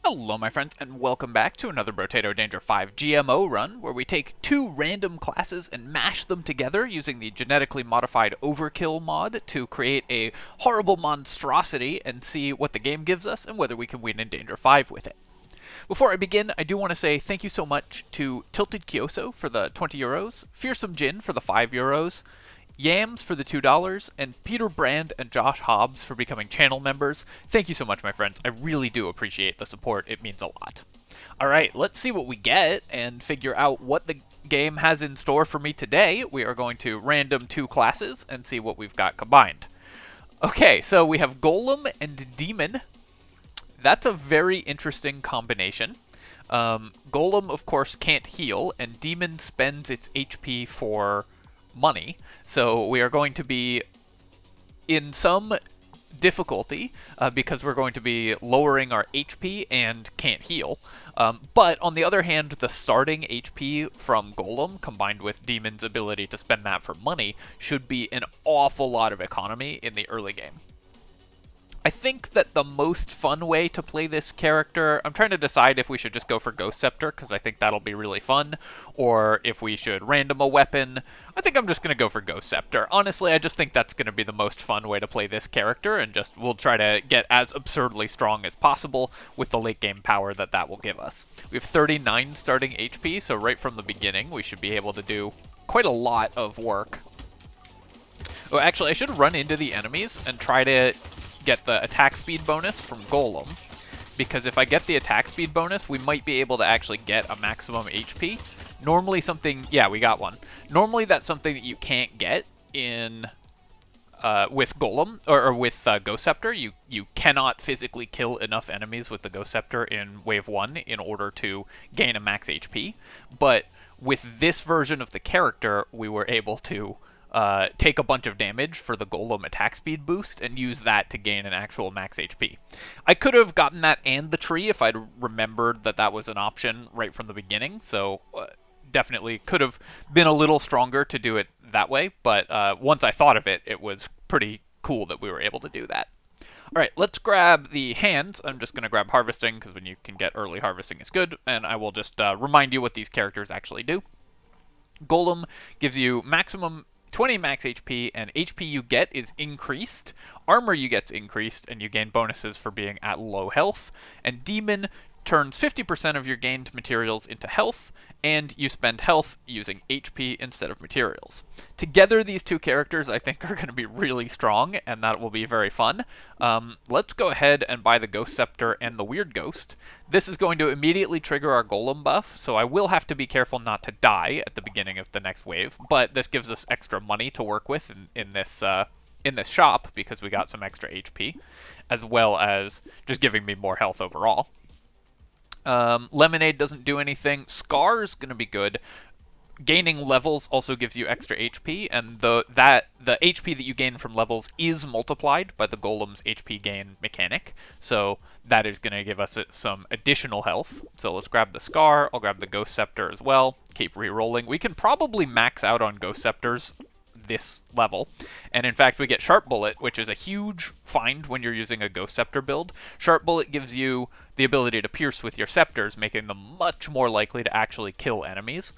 Hello my friends, and welcome back to another Brotato Danger 5 GMO run, where we take two random classes and mash them together using the Genetically Modified Overkill mod to create a horrible monstrosity and see what the game gives us and whether we can win in Danger 5 with it. Before I begin, I do want to say thank you so much to Tilted Kyoso for the 20 euros, Fearsome Jin for the 5 euros, Yams for the $2, and Peter Brand and Josh Hobbs for becoming channel members. Thank you so much, my friends. I really do appreciate the support. It means a lot. Alright, let's see what we get and figure out what the game has in store for me today. We are going to random two classes and see what we've got combined. Okay, so we have Golem and Demon. That's a very interesting combination. Golem, of course, can't heal, and Demon spends its HP for money, so we are going to be in some difficulty because we're going to be lowering our HP and can't heal. But on the other hand, the starting HP from Golem combined with Demon's ability to spend that for money should be an awful lot of economy in the early game. I think that the most fun way to play this character, I'm trying to decide if we should just go for Ghost Scepter, because I think that'll be really fun, or if we should random a weapon. I think I'm just going to go for Ghost Scepter. Honestly, I just think that's going to be the most fun way to play this character, and just we'll try to get as absurdly strong as possible with the late game power that that will give us. We have 39 starting HP, so right from the beginning we should be able to do quite a lot of work. Oh, actually, I should run into the enemies and try to get the attack speed bonus from Golem, because if I get the attack speed bonus, we might be able to actually get a maximum HP. Normally something, yeah, we got one. Normally that's something that you can't get in with Golem, or with Ghost Scepter. You cannot physically kill enough enemies with the Ghost Scepter in Wave 1 in order to gain a max HP, but with this version of the character, we were able to take a bunch of damage for the Golem attack speed boost and use that to gain an actual max HP. I could have gotten that and the tree if I'd remembered that that was an option right from the beginning, so definitely could have been a little stronger to do it that way, but once I thought of it, it was pretty cool that we were able to do that. Alright, let's grab the hands. I'm just going to grab harvesting, because when you can get early harvesting is good, and I will just remind you what these characters actually do. Golem gives you maximum 20 max HP, and HP you get is increased, armor you get's increased, and you gain bonuses for being at low health, and Demon turns 50% of your gained materials into health, and you spend health using HP instead of materials. Together, these two characters, I think, are going to be really strong, and that will be very fun. Let's go ahead and buy the Ghost Scepter and the Weird Ghost. This is going to immediately trigger our Golem buff, so I will have to be careful not to die at the beginning of the next wave, but this gives us extra money to work with in this shop, because we got some extra HP, as well as just giving me more health overall. Lemonade doesn't do anything. Scar's going to be good. Gaining levels also gives you extra HP, and the HP that you gain from levels is multiplied by the Golem's HP gain mechanic, so that is going to give us some additional health. So let's grab the Scar. I'll grab the Ghost Scepter as well. Keep re-rolling. We can probably max out on Ghost Scepters this level, and in fact we get Sharp Bullet, which is a huge find when you're using a Ghost Scepter build. Sharp Bullet gives you the ability to pierce with your scepters, making them much more likely to actually kill enemies,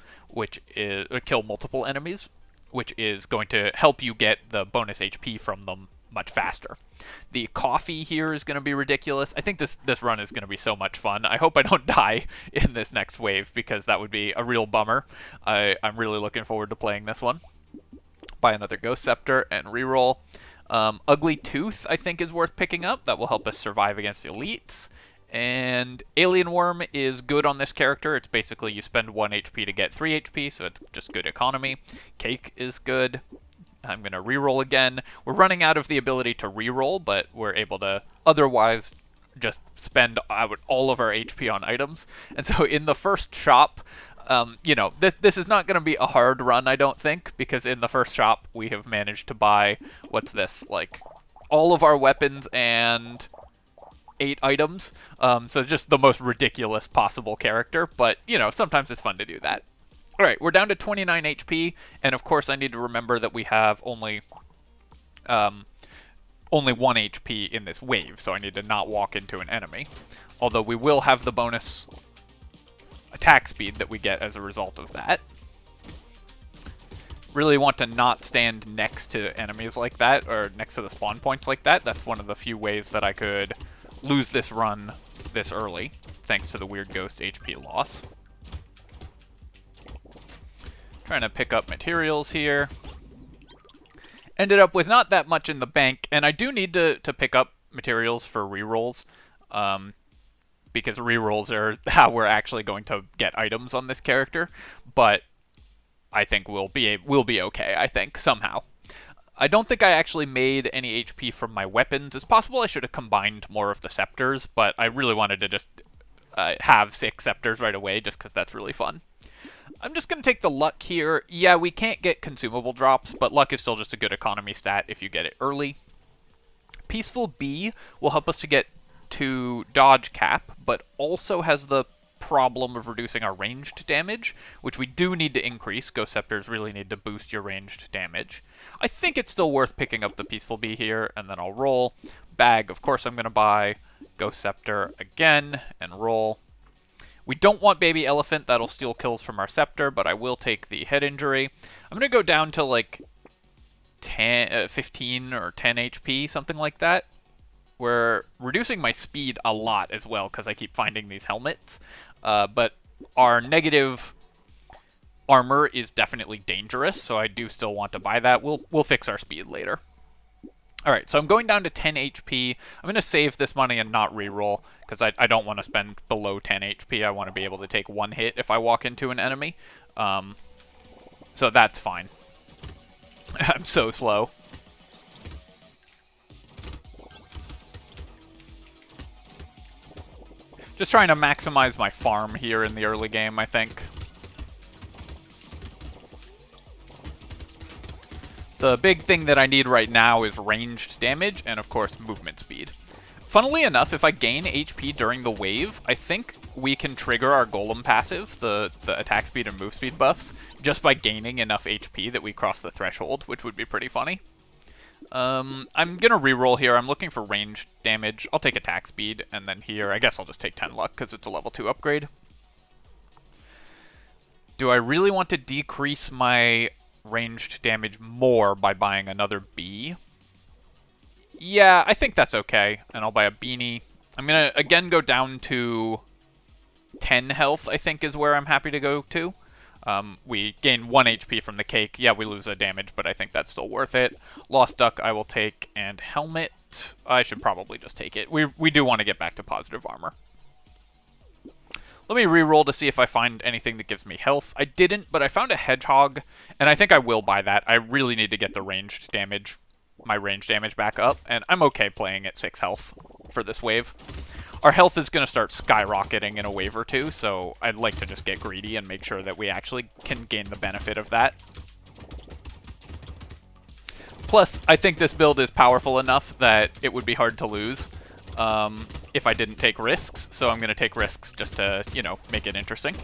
kill multiple enemies, which is going to help you get the bonus HP from them much faster. The coffee here is going to be ridiculous. I think this run is going to be so much fun. I hope I don't die in this next wave, because that would be a real bummer. I'm really looking forward to playing this one. Buy another Ghost Scepter and reroll. Ugly Tooth, I think, is worth picking up. That will help us survive against elites. And Alien Worm is good on this character. It's basically you spend 1 HP to get 3 HP, so it's just good economy. Cake is good. I'm going to reroll again. We're running out of the ability to reroll, but we're able to otherwise just spend all of our HP on items. And so in the first shop, you know, this is not going to be a hard run, I don't think, because in the first shop we have managed to buy, what's this, like, all of our weapons and 8 items, so just the most ridiculous possible character, but, you know, sometimes it's fun to do that. Alright, we're down to 29 HP, and of course I need to remember that we have only only 1 HP in this wave, so I need to not walk into an enemy. Although we will have the bonus attack speed that we get as a result of that. Really want to not stand next to enemies like that, or next to the spawn points like that. That's one of the few ways that I could lose this run this early, thanks to the weird ghost HP loss. Trying to pick up materials here. Ended up with not that much in the bank, and I do need to pick up materials for rerolls, because rerolls are how we're actually going to get items on this character, but I think we'll be okay, I think, somehow. I don't think I actually made any HP from my weapons. It's possible I should have combined more of the scepters, but I really wanted to just have 6 scepters right away, just because that's really fun. I'm just going to take the luck here. Yeah, we can't get consumable drops, but luck is still just a good economy stat if you get it early. Peaceful Bee will help us to get to dodge cap, but also has the problem of reducing our ranged damage, which we do need to increase. Ghost Scepters really need to boost your ranged damage. I think it's still worth picking up the Peaceful Bee here, and then I'll roll. Bag, of course I'm going to buy. Ghost Scepter again, and roll. We don't want Baby Elephant, that'll steal kills from our Scepter, but I will take the head injury. I'm going to go down to like 15 or 10 HP, something like that. We're reducing my speed a lot as well, because I keep finding these helmets. But our negative armor is definitely dangerous, so I do still want to buy that. We'll fix our speed later. Alright, so I'm going down to 10 HP. I'm going to save this money and not reroll, because I don't want to spend below 10 HP. I want to be able to take 1 hit if I walk into an enemy. So that's fine. I'm so slow. Just trying to maximize my farm here in the early game, I think. The big thing that I need right now is ranged damage and, of course, movement speed. Funnily enough, if I gain HP during the wave, I think we can trigger our Golem passive, the attack speed and move speed buffs, just by gaining enough HP that we cross the threshold, which would be pretty funny. I'm going to reroll here. I'm looking for ranged damage. I'll take attack speed, and then here, I guess I'll just take 10 luck, because it's a level 2 upgrade. Do I really want to decrease my ranged damage more by buying another bee? Yeah, I think that's okay, and I'll buy a beanie. I'm going to, again, go down to 10 health, I think, is where I'm happy to go to. We gain 1 HP from the cake. Yeah, we lose a damage, but I think that's still worth it. Lost Duck I will take, and Helmet. I should probably just take it. We do want to get back to positive armor. Let me reroll to see if I find anything that gives me health. I didn't, but I found a Hedgehog, and I think I will buy that. I really need to get the ranged damage, my range damage back up, and I'm okay playing at 6 health for this wave. Our health is going to start skyrocketing in a wave or two, so I'd like to just get greedy and make sure that we actually can gain the benefit of that. Plus, I think this build is powerful enough that it would be hard to lose if I didn't take risks, so I'm going to take risks just to, you know, make it interesting.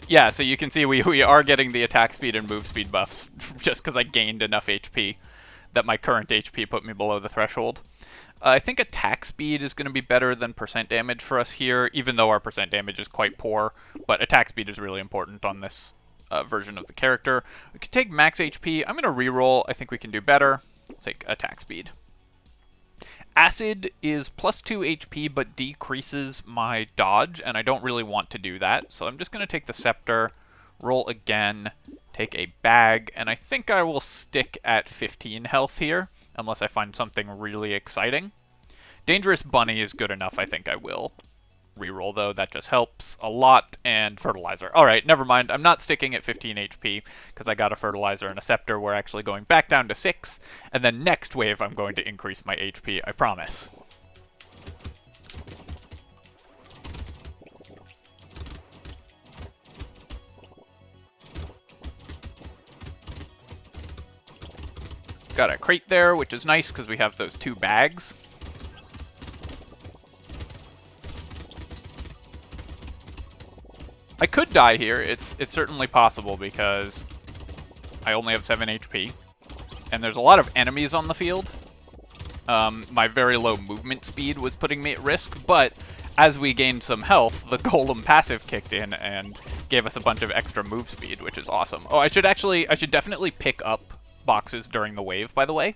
Yeah, so you can see we are getting the attack speed and move speed buffs just because I gained enough HP that my current HP put me below the threshold. I think attack speed is going to be better than percent damage for us here, even though our percent damage is quite poor, but attack speed is really important on this version of the character. We can take max HP. I'm going to reroll. I think we can do better. Let's take attack speed. Acid is plus 2 HP, but decreases my dodge, and I don't really want to do that. So I'm just going to take the Scepter, roll again, take a bag, and I think I will stick at 15 health here, unless I find something really exciting. Dangerous Bunny is good enough, I think I will. Reroll, though, that just helps a lot, and Fertilizer. Alright, never mind, I'm not sticking at 15 HP, because I got a Fertilizer and a Scepter. We're actually going back down to 6, and then next wave I'm going to increase my HP, I promise. Got a crate there, which is nice, because we have those 2 bags. I could die here. It's certainly possible because I only have 7 HP. And there's a lot of enemies on the field. My very low movement speed was putting me at risk, but as we gained some health, the Golem passive kicked in and gave us a bunch of extra move speed, which is awesome. Oh, I should definitely pick up boxes during the wave, by the way.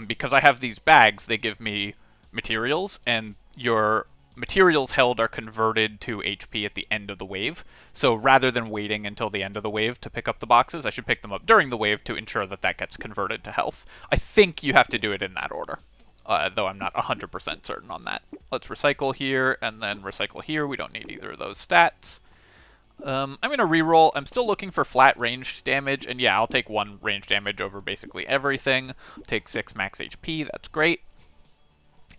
Because I have these bags, they give me materials, and your materials held are converted to HP at the end of the wave. So rather than waiting until the end of the wave to pick up the boxes, I should pick them up during the wave to ensure that that gets converted to health. I think you have to do it in that order, though I'm not 100% certain on that. Let's recycle here, and then recycle here. We don't need either of those stats. I'm going to reroll. I'm still looking for flat ranged damage, and yeah, I'll take 1 range damage over basically everything. Take 6 max HP, that's great.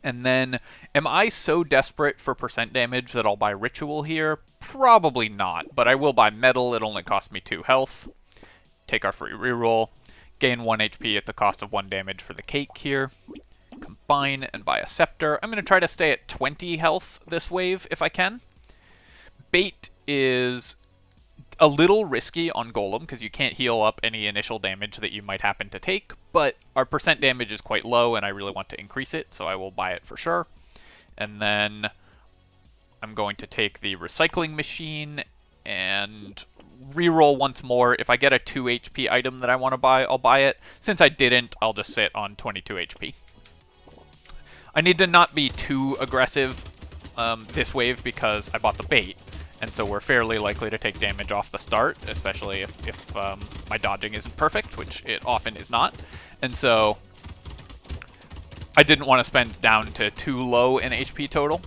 And then, am I so desperate for percent damage that I'll buy Ritual here? Probably not, but I will buy Metal. It only costs me 2 health. Take our free reroll. Gain 1 HP at the cost of 1 damage for the cake here. Combine and buy a Scepter. I'm going to try to stay at 20 health this wave if I can. Bait is a little risky on Golem because you can't heal up any initial damage that you might happen to take, but our percent damage is quite low and I really want to increase it, so I will buy it for sure. And then I'm going to take the recycling machine and reroll once more. If I get a 2 HP item that I want to buy, I'll buy it. Since I didn't, I'll just sit on 22 HP. I need to not be too aggressive this wave because I bought the bait. And so we're fairly likely to take damage off the start, especially if my dodging isn't perfect, which it often is not. And so I didn't want to spend down to too low in HP total.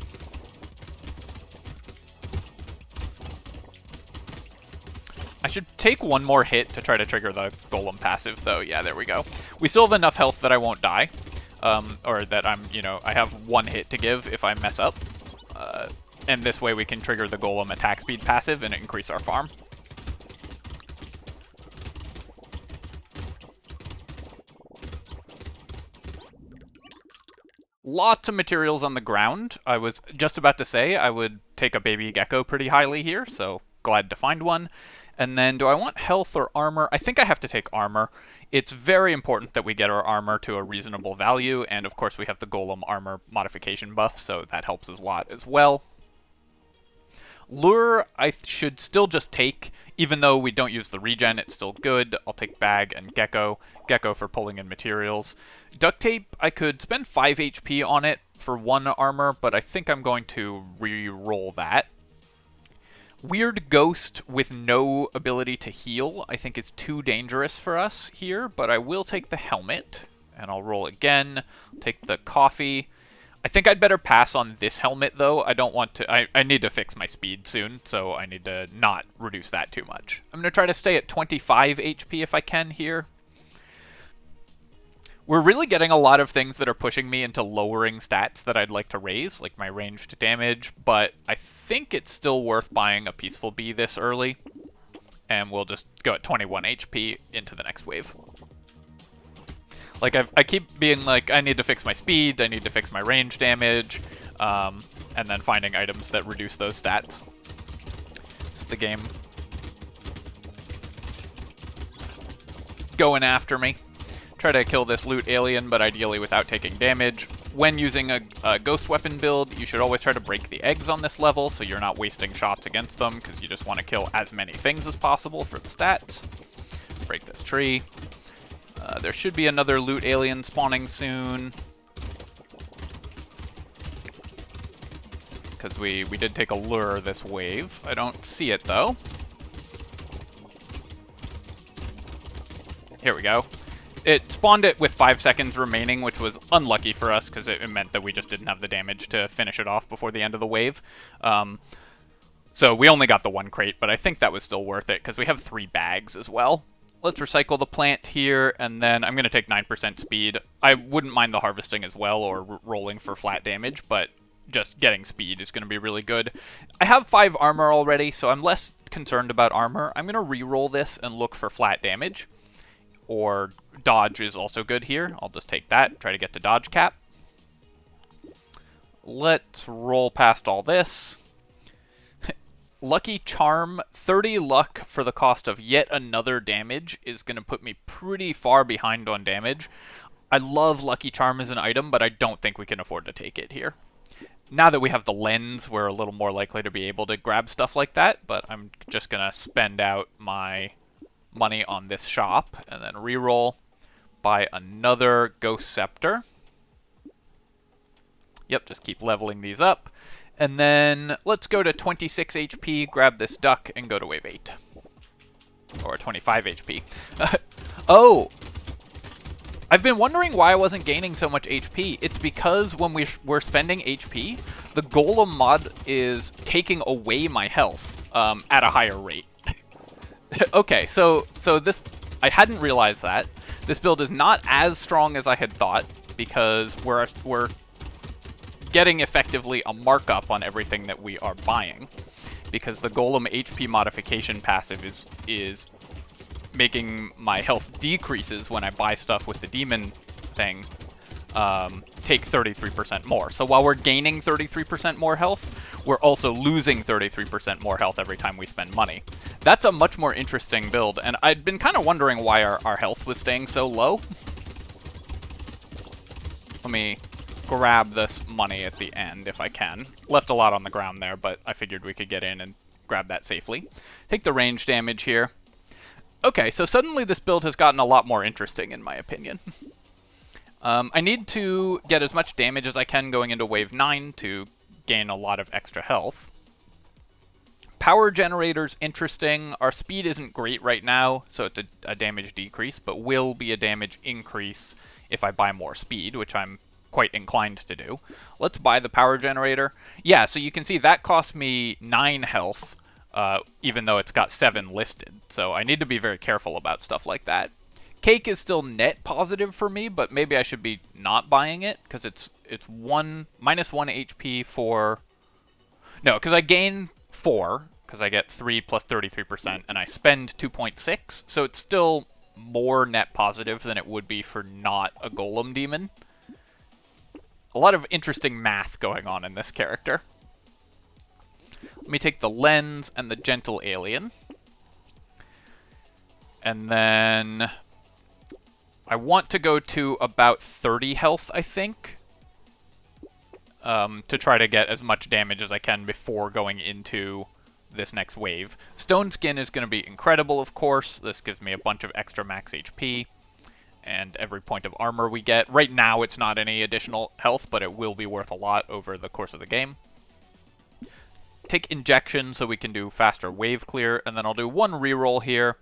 I should take 1 more hit to try to trigger the Golem passive, though. Yeah, there we go. We still have enough health that I won't die. Or that I have 1 hit to give if I mess up. And this way we can trigger the Golem attack speed passive and increase our farm. Lots of materials on the ground. I was just about to say I would take a baby gecko pretty highly here, so glad to find one. And then do I want health or armor? I think I have to take armor. It's very important that we get our armor to a reasonable value, and of course we have the Golem armor modification buff, so that helps us a lot as well. Lure, I should still just take, even though we don't use the regen, it's still good. I'll take bag and gecko. Gecko for pulling in materials. Duct tape, I could spend 5 HP on it for 1 armor, but I think I'm going to re-roll that. Weird Ghost with no ability to heal, I think is too dangerous for us here, but I will take the helmet, and I'll roll again. Take the coffee. I think I'd better pass on this helmet, though. I don't want to... I need to fix my speed soon, so I need to not reduce that too much. I'm going to try to stay at 25 HP if I can here. We're really getting a lot of things that are pushing me into lowering stats that I'd like to raise, like my ranged damage, but I think it's still worth buying a Peaceful Bee this early, and we'll just go at 21 HP into the next wave. Like, I keep being like, I need to fix my speed, I need to fix my range damage, and then finding items that reduce those stats. Just the game going after me. Try to kill this loot alien, but ideally without taking damage. When using a ghost weapon build, you should always try to break the eggs on this level, so you're not wasting shots against them, because you just want to kill as many things as possible for the stats. Break this tree. There should be another loot alien spawning soon. Because we did take a lure this wave. I don't see it, though. Here we go. It spawned it with 5 seconds remaining, which was unlucky for us, because it meant that we just didn't have the damage to finish it off before the end of the wave. So we only got the 1 crate, but I think that was still worth it, because we have 3 bags as well. Let's recycle the plant here, and then I'm going to take 9% speed. I wouldn't mind the harvesting as well, or rolling for flat damage, but just getting speed is going to be really good. I have 5 armor already, so I'm less concerned about armor. I'm going to re-roll this and look for flat damage, or dodge is also good here. I'll just take that, try to get to dodge cap. Let's roll past all this. Lucky Charm, 30 luck for the cost of yet another damage is going to put me pretty far behind on damage. I love Lucky Charm as an item, but I don't think we can afford to take it here. Now that we have the lens, we're a little more likely to be able to grab stuff like that, but I'm just going to spend out my money on this shop, and then reroll, buy another Ghost Scepter. Yep, just keep leveling these up. And then let's go to 26 HP, grab this duck, and go to wave 8. Or 25 HP. Oh! I've been wondering why I wasn't gaining so much HP. It's because when we're spending HP, the Golem mod is taking away my health at a higher rate. Okay, so this... I hadn't realized that. This build is not as strong as I had thought, because we're getting effectively a markup on everything that we are buying, because the Golem HP modification passive is making my health decreases when I buy stuff with the demon thing take 33% more. So while we're gaining 33% more health, we're also losing 33% more health every time we spend money. That's a much more interesting build, and I'd been kind of wondering why our health was staying so low. Let me grab this money at the end if I can. Left a lot on the ground there, but I figured we could get in and grab that safely. Take the range damage here. Okay, so suddenly this build has gotten a lot more interesting in my opinion. I need to get as much damage as I can going into wave 9 to gain a lot of extra health. Power generator's interesting. Our speed isn't great right now, so it's a damage decrease, but will be a damage increase if I buy more speed, which I'm quite inclined to do. Let's buy the power generator. Yeah, so you can see that cost me 9 health, even though it's got 7 listed. So I need to be very careful about stuff like that. Cake is still net positive for me, but maybe I should be not buying it, because it's minus 1 HP for... No, because I gain 4, because I get 3 plus 33%, and I spend 2.6, so it's still more net positive than it would be for not a Golem demon. A lot of interesting math going on in this character. Let me take the lens and the gentle alien. And then I want to go to about 30 health, I think, to try to get as much damage as I can before going into this next wave. Stone Skin is going to be incredible, of course. This gives me a bunch of extra max HP. And every point of armor we get. Right now it's not any additional health, but it will be worth a lot over the course of the game. Take Injection so we can do faster wave clear, and then I'll do one reroll here.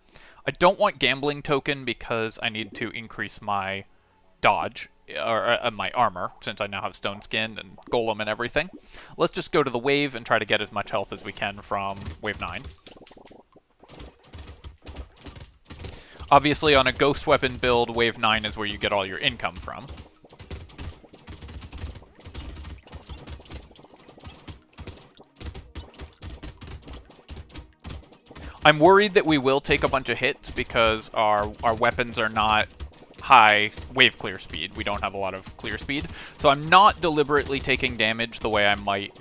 I don't want Gambling Token because I need to increase my dodge, or my armor, since I now have Stone Skin and Golem and everything. Let's just go to the wave and try to get as much health as we can from wave 9. Obviously, on a Ghost Weapon build, wave 9 is where you get all your income from. I'm worried that we will take a bunch of hits because our weapons are not high wave clear speed. We don't have a lot of clear speed. So I'm not deliberately taking damage the way I might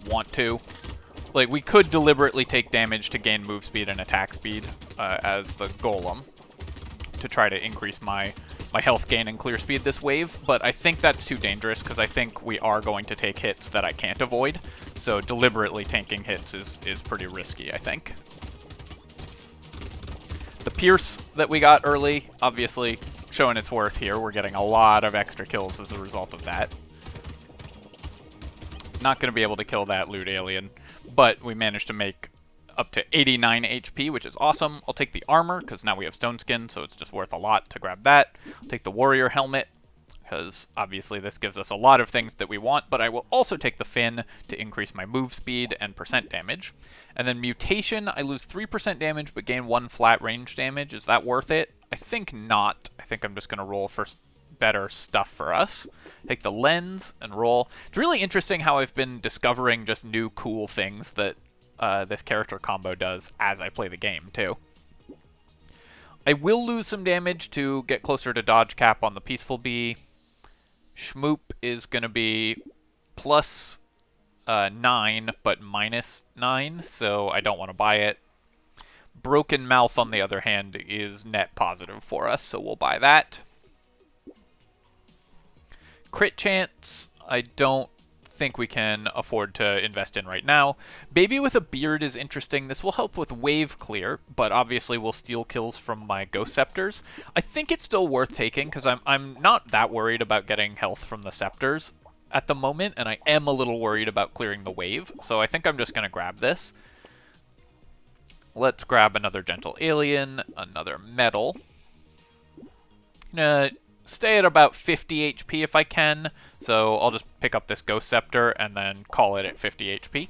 want to. Like, we could deliberately take damage to gain move speed and attack speed as the Golem to try to increase my health gain and clear speed this wave, but I think that's too dangerous because I think we are going to take hits that I can't avoid, so deliberately tanking hits is pretty risky, I think. The Pierce that we got early, obviously showing its worth here. We're getting a lot of extra kills as a result of that. Not going to be able to kill that loot alien, but we managed to make up to 89 HP, which is awesome. I'll take the armor, because now we have Stone Skin, so it's just worth a lot to grab that. I'll take the warrior helmet, because obviously this gives us a lot of things that we want, but I will also take the fin to increase my move speed and percent damage. And then mutation, I lose 3% damage, but gain 1 flat range damage. Is that worth it? I think not. I think I'm just going to roll for better stuff for us. Take the lens and roll. It's really interesting how I've been discovering just new cool things that this character combo does as I play the game, too. I will lose some damage to get closer to dodge cap on the Peaceful Bee. Schmoop is going to be plus 9, but -9, so I don't want to buy it. Broken Mouth, on the other hand, is net positive for us, so we'll buy that. Crit Chance, I don't think we can afford to invest in right now. Baby with a Beard is interesting. This will help with wave clear, but obviously will steal kills from my Ghost Scepters. I think it's still worth taking, because I'm not that worried about getting health from the Scepters at the moment, and I am a little worried about clearing the wave, so I think I'm just going to grab this. Let's grab another Gentle Alien, another Metal. Stay at about 50 HP if I can, so I'll just pick up this Ghost Scepter and then call it at 50 HP.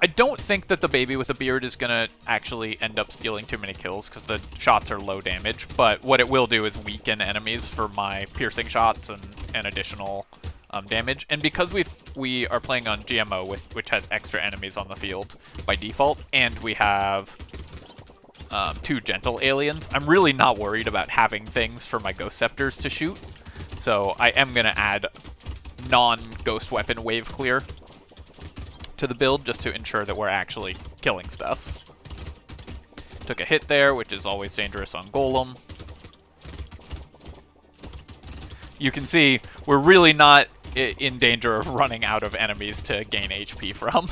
I don't think that the Baby with a Beard is going to actually end up stealing too many kills, because the shots are low damage, but what it will do is weaken enemies for my piercing shots and additional damage. And because we are playing on GMO, which has extra enemies on the field by default, and we have 2 Gentle Aliens, I'm really not worried about having things for my Ghost Scepters to shoot. So I am going to add non-Ghost Weapon Wave Clear to the build, just to ensure that we're actually killing stuff. Took a hit there, which is always dangerous on Golem. You can see we're really not in danger of running out of enemies to gain HP from.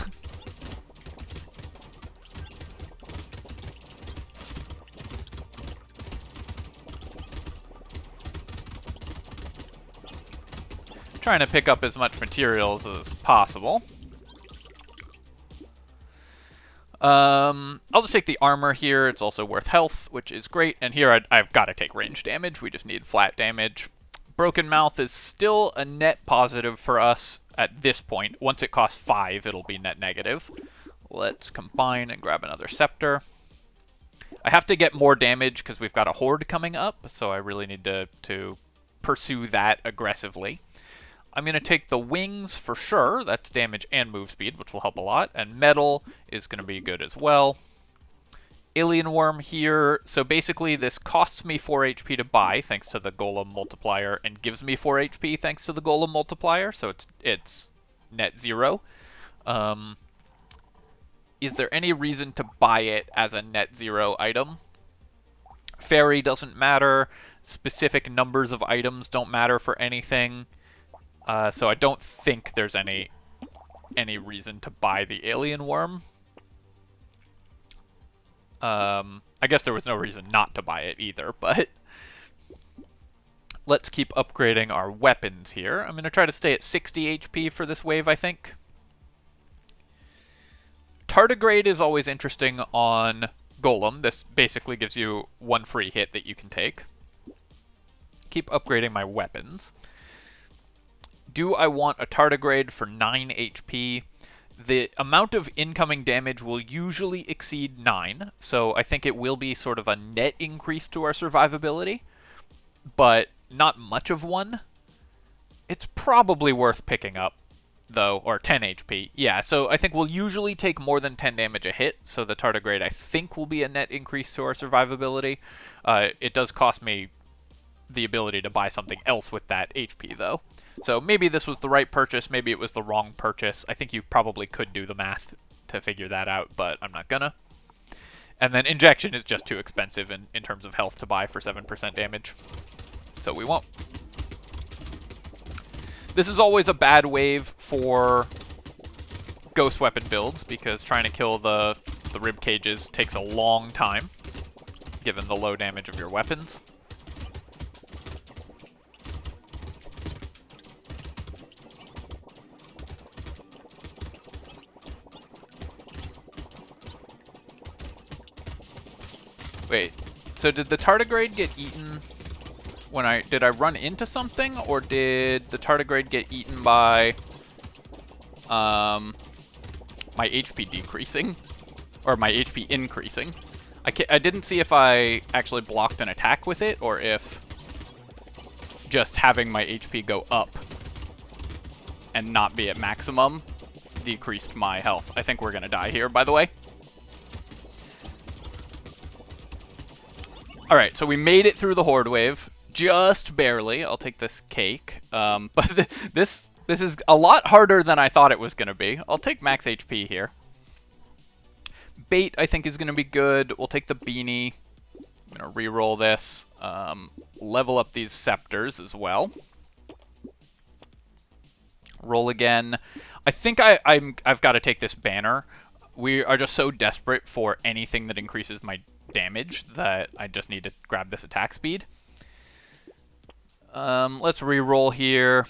Trying to pick up as much materials as possible. I'll just take the armor here. It's also worth health, which is great. And here I've got to take range damage. We just need flat damage. Broken Mouth is still a net positive for us at this point. Once it costs 5, it'll be net negative. Let's combine and grab another Scepter. I have to get more damage because we've got a Horde coming up, so I really need to pursue that aggressively. I'm going to take the Wings for sure. That's damage and move speed, which will help a lot. And Metal is going to be good as well. Alien Worm here. So basically this costs me 4 HP to buy thanks to the Golem multiplier, and gives me 4 HP thanks to the Golem multiplier, so it's net 0. Is there any reason to buy it as a net 0 item? Fairy doesn't matter. Specific numbers of items don't matter for anything. So I don't think there's any reason to buy the Alien Worm. I guess there was no reason not to buy it either, but let's keep upgrading our weapons here. I'm going to try to stay at 60 HP for this wave, I think. Tardigrade is always interesting on Golem. This basically gives you 1 free hit that you can take. Keep upgrading my weapons. Do I want a Tardigrade for 9 HP? The amount of incoming damage will usually exceed 9, so I think it will be sort of a net increase to our survivability, but not much of one. It's probably worth picking up, though, or 10 HP. Yeah, so I think we'll usually take more than 10 damage a hit, so the Tardigrade I think will be a net increase to our survivability. It does cost me the ability to buy something else with that HP, though. So maybe this was the right purchase, maybe it was the wrong purchase. I think you probably could do the math to figure that out, but I'm not gonna. And then Injection is just too expensive in terms of health to buy for 7% damage, so we won't. This is always a bad wave for Ghost Weapon builds, because trying to kill the rib cages takes a long time, given the low damage of your weapons. Wait, so did the Tardigrade get eaten when did I run into something, or did the Tardigrade get eaten by my HP decreasing, or my HP increasing? I didn't see if I actually blocked an attack with it, or if just having my HP go up and not be at maximum decreased my health. I think we're gonna die here, by the way. Alright, so we made it through the Horde wave. Just barely. I'll take this cake. But this This is a lot harder than I thought it was going to be. I'll take max HP here. Bait, I think, is going to be good. We'll take the beanie. I'm going to reroll this. Level up these scepters as well. Roll again. I think I've got to take this banner. We are just so desperate for anything that increases my damage that I just need to grab this attack speed. Let's reroll here.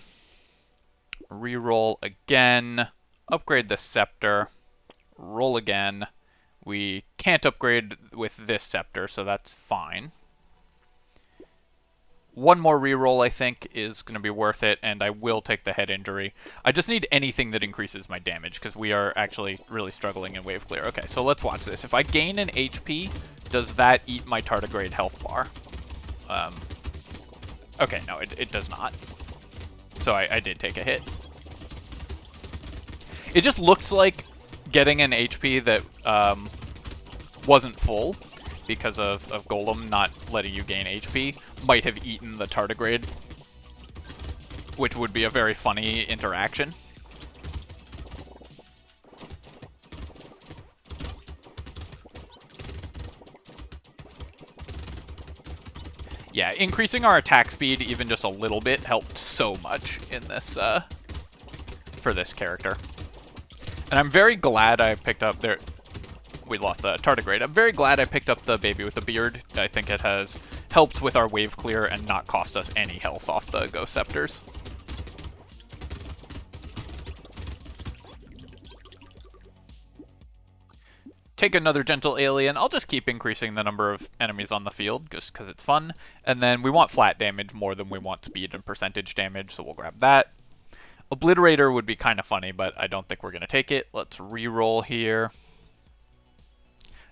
Reroll again. Upgrade the scepter. Roll again. We can't upgrade with this scepter, so that's fine. One more reroll, I think, is going to be worth it, and I will take the head injury. I just need anything that increases my damage, because we are actually really struggling in wave clear. Okay, so let's watch this. If I gain an HP, does that eat my tardigrade health bar? Okay, no, it does not. So I did take a hit. It just looks like getting an HP that wasn't full, because of Golem not letting you gain HP, might have eaten the tardigrade, which would be a very funny interaction. Yeah, increasing our attack speed even just a little bit helped so much in this, for this character. And I'm very glad I picked up there. We lost the tardigrade. I'm very glad I picked up the baby with the beard. I think it has helped with our wave clear and not cost us any health off the Ghost Scepters. Take another gentle alien. I'll just keep increasing the number of enemies on the field just because it's fun. And then we want flat damage more than we want speed and percentage damage, so we'll grab that. Obliterator would be kind of funny, but I don't think we're going to take it. Let's re-roll here.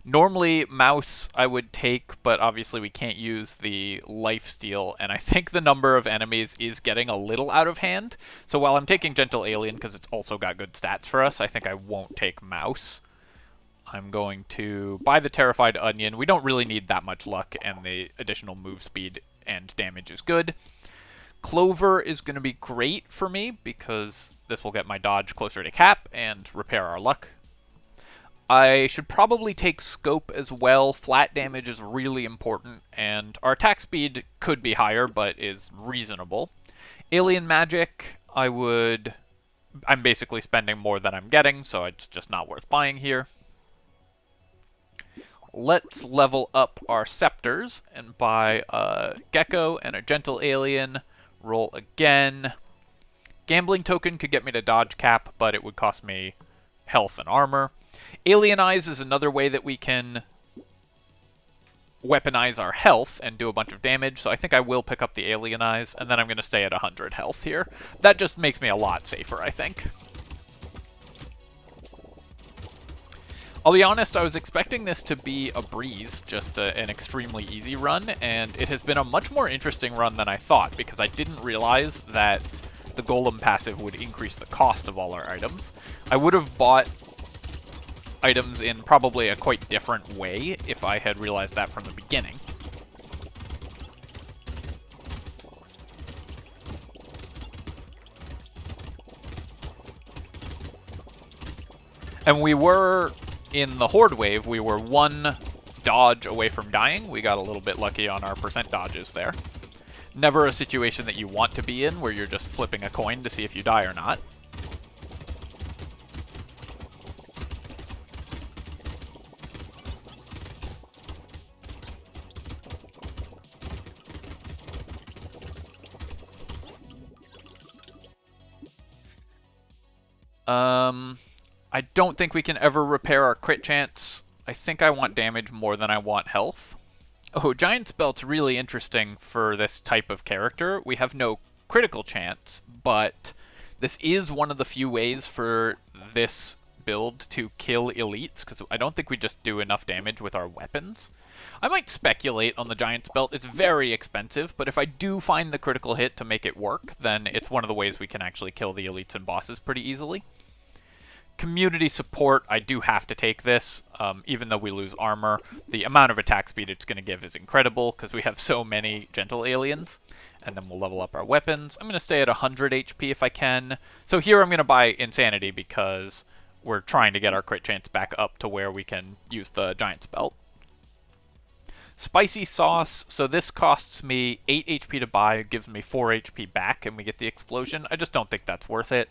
Normally, Mouse I would take, but obviously we can't use the lifesteal, and I think the number of enemies is getting a little out of hand. So while I'm taking Gentle Alien, because it's also got good stats for us, I think I won't take Mouse. I'm going to buy the Terrified Onion. We don't really need that much luck, and the additional move speed and damage is good. Clover is going to be great for me, because this will get my dodge closer to cap and repair our luck. I should probably take Scope as well. Flat damage is really important, and our attack speed could be higher, but is reasonable. Alien Magic, I'm basically spending more than I'm getting, so it's just not worth buying here. Let's level up our Scepters and buy a Gecko and a Gentle Alien. Roll again. Gambling Token could get me to dodge cap, but it would cost me health and armor. Alienize is another way that we can weaponize our health and do a bunch of damage, so I think I will pick up the Alienize, and then I'm going to stay at 100 health here. That just makes me a lot safer, I think. I'll be honest, I was expecting this to be a breeze, just an extremely easy run, and it has been a much more interesting run than I thought, because I didn't realize that the Golem passive would increase the cost of all our items. I would have bought items in probably a quite different way if I had realized that from the beginning. And we were, in the Horde wave, we were one dodge away from dying. We got a little bit lucky on our percent dodges there. Never a situation that you want to be in, where you're just flipping a coin to see if you die or not. I don't think we can ever repair our crit chance. I think I want damage more than I want health. Oh, Giant's Belt's really interesting for this type of character. We have no critical chance, but this is one of the few ways for this build to kill elites, because I don't think we just do enough damage with our weapons. I might speculate on the Giant's Belt. It's very expensive, but if I do find the critical hit to make it work, then it's one of the ways we can actually kill the elites and bosses pretty easily. Community support, I do have to take this, even though we lose armor. The amount of attack speed it's going to give is incredible, because we have so many gentle aliens. And then we'll level up our weapons. I'm going to stay at 100 HP if I can. So here I'm going to buy Insanity, because we're trying to get our crit chance back up to where we can use the Giant's Belt. Spicy Sauce, so this costs me 8 HP to buy, gives me 4 HP back, and we get the explosion. I just don't think that's worth it.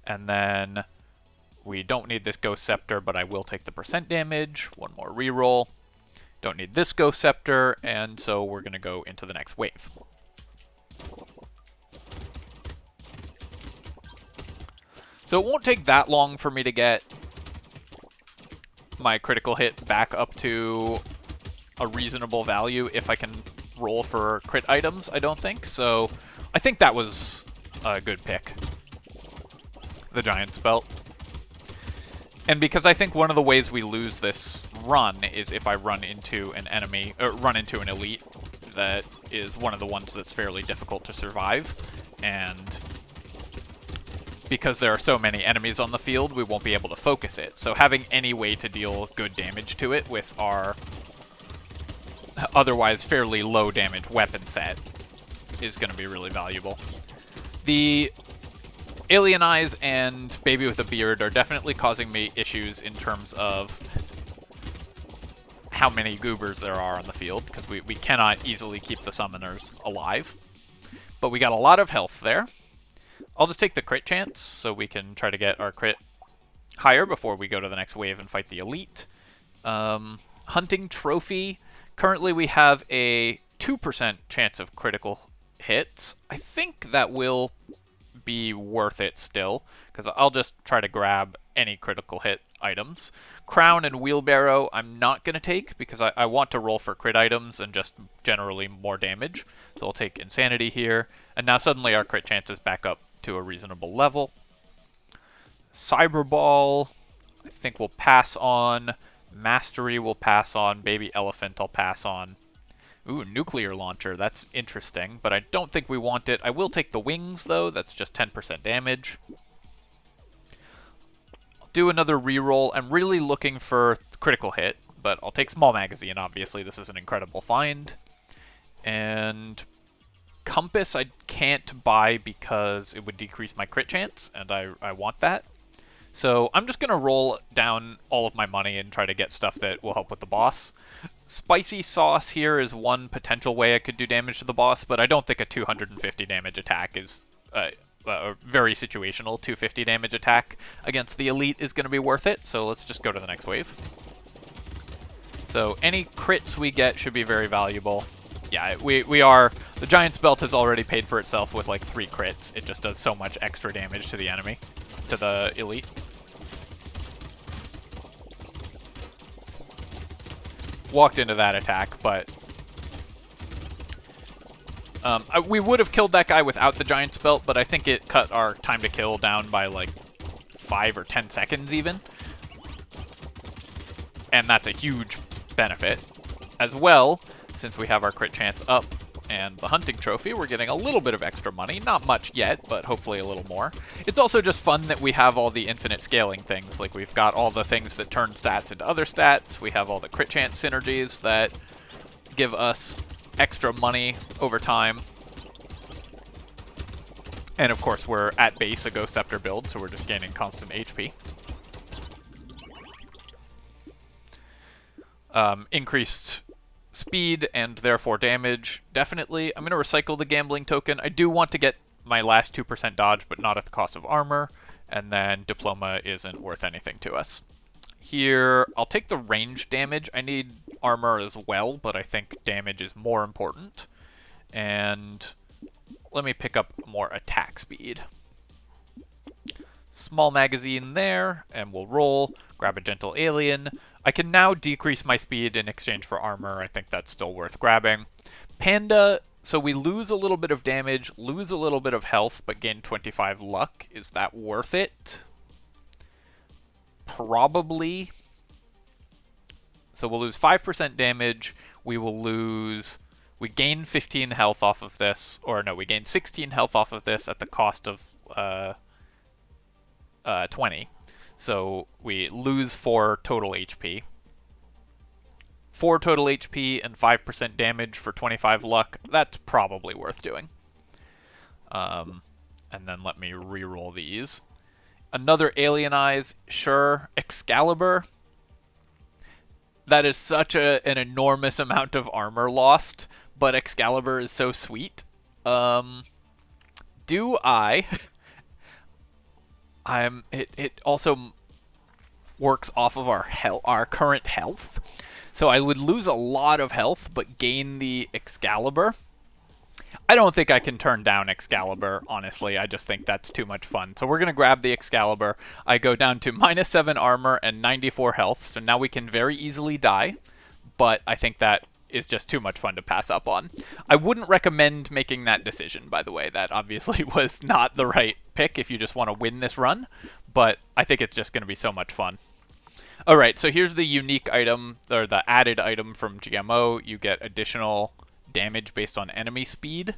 And then we don't need this Ghost Scepter, but I will take the percent damage. One more reroll. Don't need this Ghost Scepter, and so we're going to go into the next wave. So it won't take that long for me to get my critical hit back up to a reasonable value if I can roll for crit items, I don't think. So I think that was a good pick, the Giant's Belt. And because I think one of the ways we lose this run is if I run into an enemy, or run into an elite that is one of the ones that's fairly difficult to survive. And because there are so many enemies on the field, we won't be able to focus it. So having any way to deal good damage to it with our otherwise fairly low damage weapon set is going to be really valuable. The Alien Eyes and Baby with a Beard are definitely causing me issues in terms of how many goobers there are on the field, because we cannot easily keep the summoners alive. But we got a lot of health there. I'll just take the crit chance so we can try to get our crit higher before we go to the next wave and fight the elite. Hunting Trophy. Currently we have a 2% chance of critical hits. I think that will be worth it still, because I'll just try to grab any critical hit items. Crown and Wheelbarrow I'm not going to take, because I want to roll for crit items and just generally more damage. So I'll take Insanity here, and now suddenly our crit chance is back up to a reasonable level. Cyberball, I think we'll pass on. Mastery will pass on. Baby Elephant I'll pass on. Ooh, Nuclear Launcher, that's interesting, but I don't think we want it. I will take the Wings, though. That's just 10% damage. I'll do another reroll. I'm really looking for critical hit, but I'll take Small Magazine, obviously. This is an incredible find. And Compass I can't buy because it would decrease my crit chance, and I want that. So I'm just going to roll down all of my money and try to get stuff that will help with the boss. Spicy Sauce here is one potential way I could do damage to the boss, but I don't think a 250 damage attack is a very situational 250 damage attack against the elite is going to be worth it. So let's just go to the next wave. So any crits we get should be very valuable. Yeah, we are... The Giant's Belt has already paid for itself with like 3 crits. It just does so much extra damage to the enemy, to the elite. Walked into that attack, but we would have killed that guy without the Giant's Belt, but I think it cut our time to kill down by like 5 or 10 seconds even. And that's a huge benefit. As well, since we have our crit chance up and the Hunting Trophy, we're getting a little bit of extra money. Not much yet, but hopefully a little more. It's also just fun that we have all the infinite scaling things. Like, we've got all the things that turn stats into other stats. We have all the crit chance synergies that give us extra money over time. And of course, we're at base a Ghost Scepter build, so we're just gaining constant HP. Increased speed and therefore damage, definitely. I'm going to recycle the gambling token. I do want to get my last 2% dodge, but not at the cost of armor. And then Diploma isn't worth anything to us. Here, I'll take the range damage. I need armor as well, but I think damage is more important. And let me pick up more attack speed. Small magazine there, and we'll roll. Grab a Gentle Alien. I can now decrease my speed in exchange for armor. I think that's still worth grabbing. Panda, so we lose a little bit of damage, lose a little bit of health, but gain 25 luck. Is that worth it? Probably. So we'll lose 5% damage. We gain 15 health off of this. Or no, we gain 16 health off of this at the cost of 20. So we lose 4 total HP. 4 total HP and 5% damage for 25 luck. That's probably worth doing. And then let me reroll these. Another Alien Eyes, sure. Excalibur. That is such an enormous amount of armor lost, but Excalibur is so sweet. Do I... It also works off of our current health. So I would lose a lot of health, but gain the Excalibur. I don't think I can turn down Excalibur, honestly. I just think that's too much fun. So we're going to grab the Excalibur. I go down to -7 armor and 94 health, so now we can very easily die. But I think that is just too much fun to pass up on. I wouldn't recommend making that decision, by the way. That obviously was not the right pick if you just want to win this run. But I think it's just going to be so much fun. Alright, so here's the unique item, or the added item from GMO. You get additional damage based on enemy speed,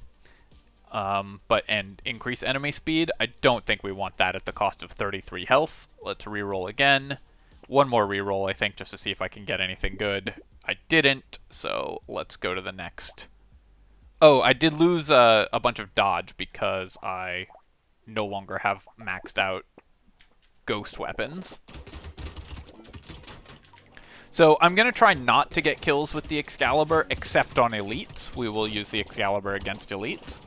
and increase enemy speed. I don't think we want that at the cost of 33 health. Let's reroll again. One more reroll, I think, just to see if I can get anything good. I didn't, so let's go to the next. Oh, I did lose a bunch of dodge because I no longer have maxed out ghost weapons. So I'm going to try not to get kills with the Excalibur, except on elites. We will use the Excalibur against elites.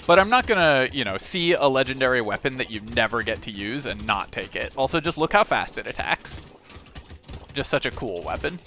But I'm not going to, see a legendary weapon that you never get to use and not take it. Also, just look how fast it attacks. Just such a cool weapon.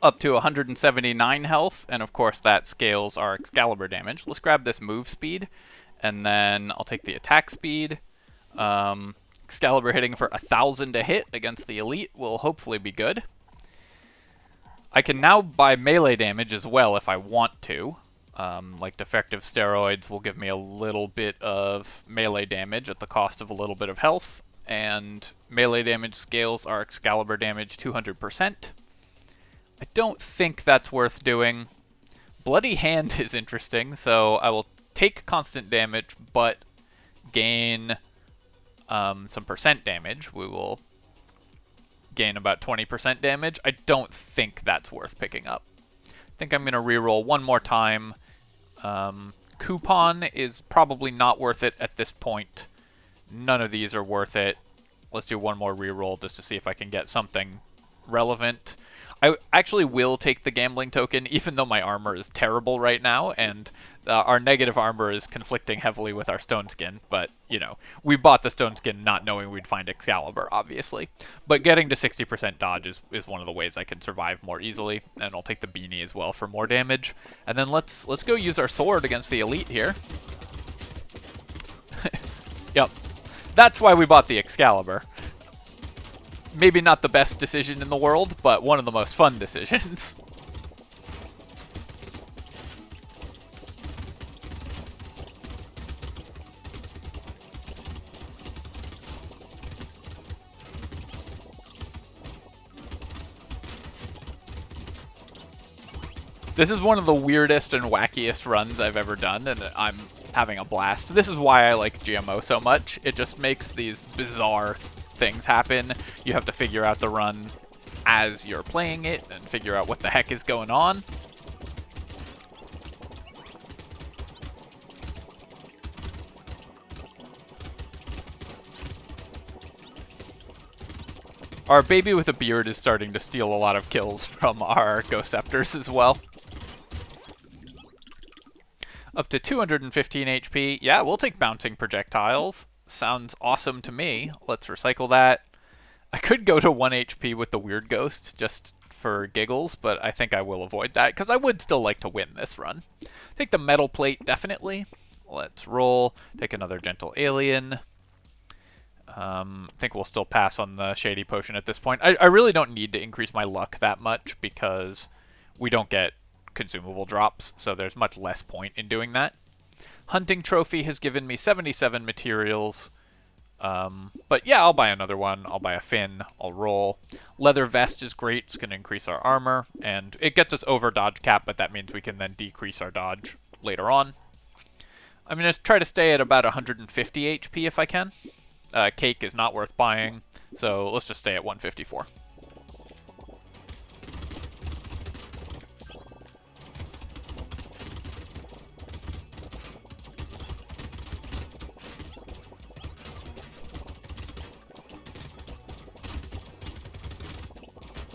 Up to 179 health, and of course that scales our Excalibur damage. Let's grab this move speed, and then I'll take the attack speed. Excalibur hitting for 1,000 to hit against the elite will hopefully be good. I can now buy melee damage as well if I want to. Like defective steroids will give me a little bit of melee damage at the cost of a little bit of health, and melee damage scales our Excalibur damage 200%. I don't think that's worth doing. Bloody Hand is interesting, so I will take constant damage, but gain some percent damage. We will gain about 20% damage. I don't think that's worth picking up. I think I'm going to reroll one more time. Coupon is probably not worth it at this point. None of these are worth it. Let's do one more reroll just to see if I can get something relevant. I actually will take the gambling token, even though my armor is terrible right now, and our negative armor is conflicting heavily with our stone skin. But, we bought the stone skin not knowing we'd find Excalibur, obviously. But getting to 60% dodge is one of the ways I can survive more easily, and I'll take the beanie as well for more damage. And then let's go use our sword against the elite here. Yep, that's why we bought the Excalibur. Maybe not the best decision in the world, but one of the most fun decisions. This is one of the weirdest and wackiest runs I've ever done, and I'm having a blast. This is why I like GMO so much. It just makes these bizarre things happen. You have to figure out the run as you're playing it and figure out what the heck is going on. Our baby with a beard is starting to steal a lot of kills from our Ghost Scepters as well. Up to 215 HP. Yeah, we'll take bouncing projectiles. Sounds awesome to me. Let's recycle that. I could go to 1 HP with the Weird Ghost, just for giggles, but I think I will avoid that because I would still like to win this run. Take the metal plate, definitely. Let's roll. Take another gentle alien. I think we'll still pass on the shady potion at this point. I really don't need to increase my luck that much because we don't get consumable drops, so there's much less point in doing that. Hunting trophy has given me 77 materials. But yeah, I'll buy another one. I'll buy a fin. I'll roll. Leather vest is great. It's going to increase our armor, and it gets us over dodge cap, but that means we can then decrease our dodge later on. I'm going to try to stay at about 150 HP if I can. Cake is not worth buying, so let's just stay at 154.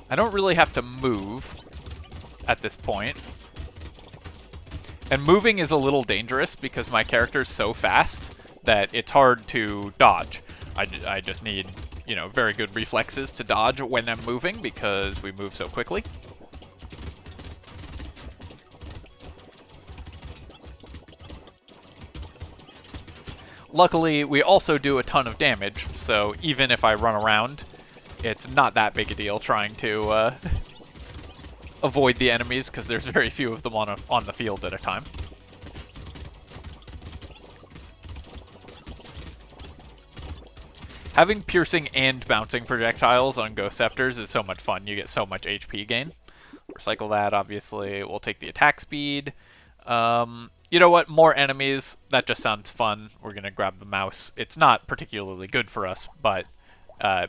I don't really have to move at this point. And moving is a little dangerous because my character's so fast that it's hard to dodge. I just need, you know, very good reflexes to dodge when I'm moving because we move so quickly. Luckily, we also do a ton of damage, so even if I run around, it's not that big a deal trying to avoid the enemies because there's very few of them on the field at a time. Having piercing and bouncing projectiles on Ghost Scepters is so much fun. You get so much HP gain. Recycle that, obviously. We'll take the attack speed. You know what? More enemies. That just sounds fun. We're going to grab the mouse. It's not particularly good for us, but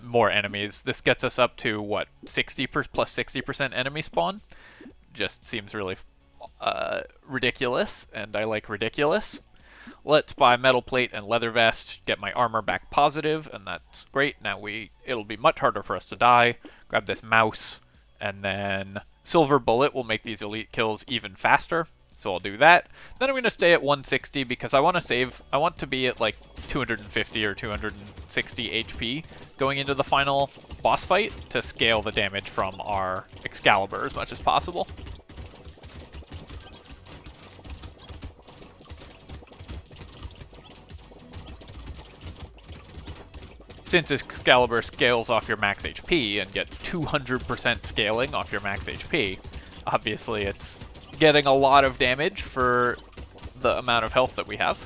more enemies. This gets us up to, what, 60 plus 60% enemy spawn? Just seems really ridiculous, and I like ridiculous. Let's buy metal plate and leather vest, get my armor back positive, and that's great. Now it'll be much harder for us to die. Grab this mouse, and then silver bullet will make these elite kills even faster. So I'll do that. Then I'm going to stay at 160 because I want to save. I want to be at like 250 or 260 HP going into the final boss fight to scale the damage from our Excalibur as much as possible. Since Excalibur scales off your max HP and gets 200% scaling off your max HP, obviously it's getting a lot of damage for the amount of health that we have.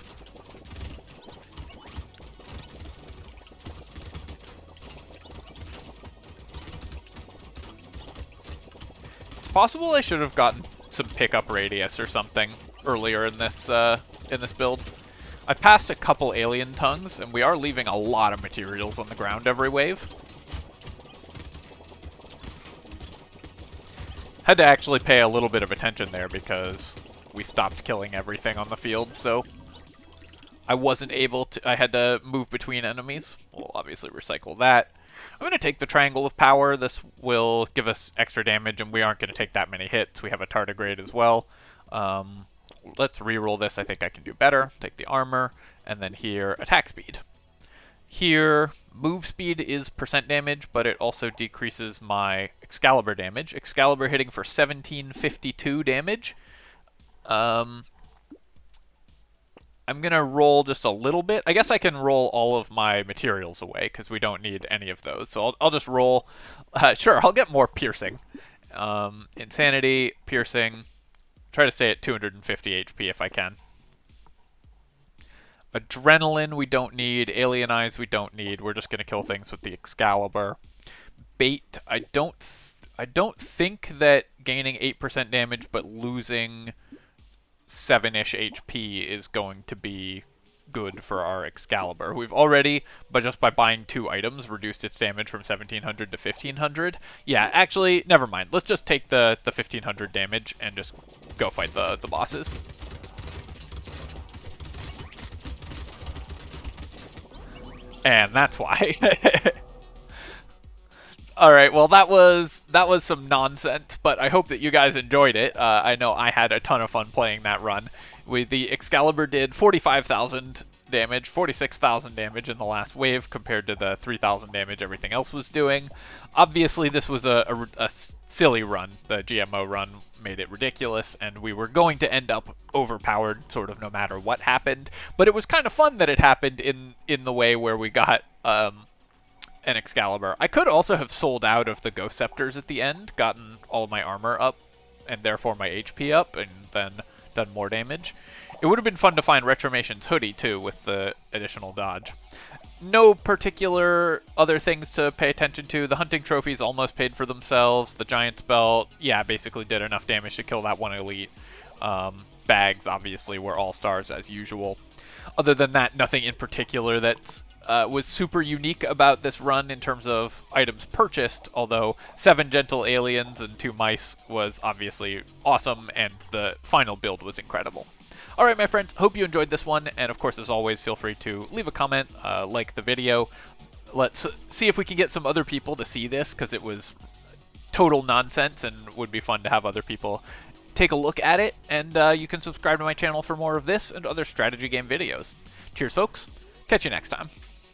It's possible I should have gotten some pickup radius or something earlier in this build. I passed a couple alien tongues, and we are leaving a lot of materials on the ground every wave. Had to actually pay a little bit of attention there because we stopped killing everything on the field, so I wasn't able to. I had to move between enemies. We'll obviously recycle that. I'm going to take the Triangle of Power. This will give us extra damage, and we aren't going to take that many hits. We have a tardigrade as well. Let's reroll this. I think I can do better. Take the armor, and then here, attack speed. Here, move speed is % damage, but it also decreases my Excalibur damage. Excalibur hitting for 1752 damage. I'm going to roll just a little bit. I guess I can roll all of my materials away, because we don't need any of those. So I'll just roll. Sure, I'll get more piercing. Insanity, piercing. Try to stay at 250 HP if I can. Adrenaline we don't need. Alien Eyes we don't need. We're just going to kill things with the Excalibur. Bait, I don't think that gaining 8% damage but losing 7-ish HP is going to be good for our Excalibur. We've already, but just by buying 2 items, reduced its damage from 1700 to 1500. Yeah, actually, never mind. Let's just take the 1500 damage and just go fight the bosses. And that's why. Alright, well that was some nonsense, but I hope that you guys enjoyed it. I know I had a ton of fun playing that run. The Excalibur did 45,000 damage, 46,000 damage in the last wave compared to the 3,000 damage everything else was doing. Obviously, this was a silly run. The GMO run made it ridiculous, and we were going to end up overpowered sort of no matter what happened. But it was kind of fun that it happened in the way where we got an Excalibur. I could also have sold out of the Ghost Scepters at the end, gotten all of my armor up, and therefore my HP up, and then done more damage. It would have been fun to find Retromation's hoodie, too, with the additional dodge. No particular other things to pay attention to. The hunting trophies almost paid for themselves. The Giant's Belt, yeah, basically did enough damage to kill that one elite. Bags, obviously, were all-stars as usual. Other than that, nothing in particular that was super unique about this run in terms of items purchased, although 7 gentle aliens and 2 mice was obviously awesome, and the final build was incredible. Alright, my friends, hope you enjoyed this one, and of course, as always, feel free to leave a comment, like the video. Let's see if we can get some other people to see this, because it was total nonsense and would be fun to have other people take a look at it, and you can subscribe to my channel for more of this and other strategy game videos. Cheers, folks. Catch you next time.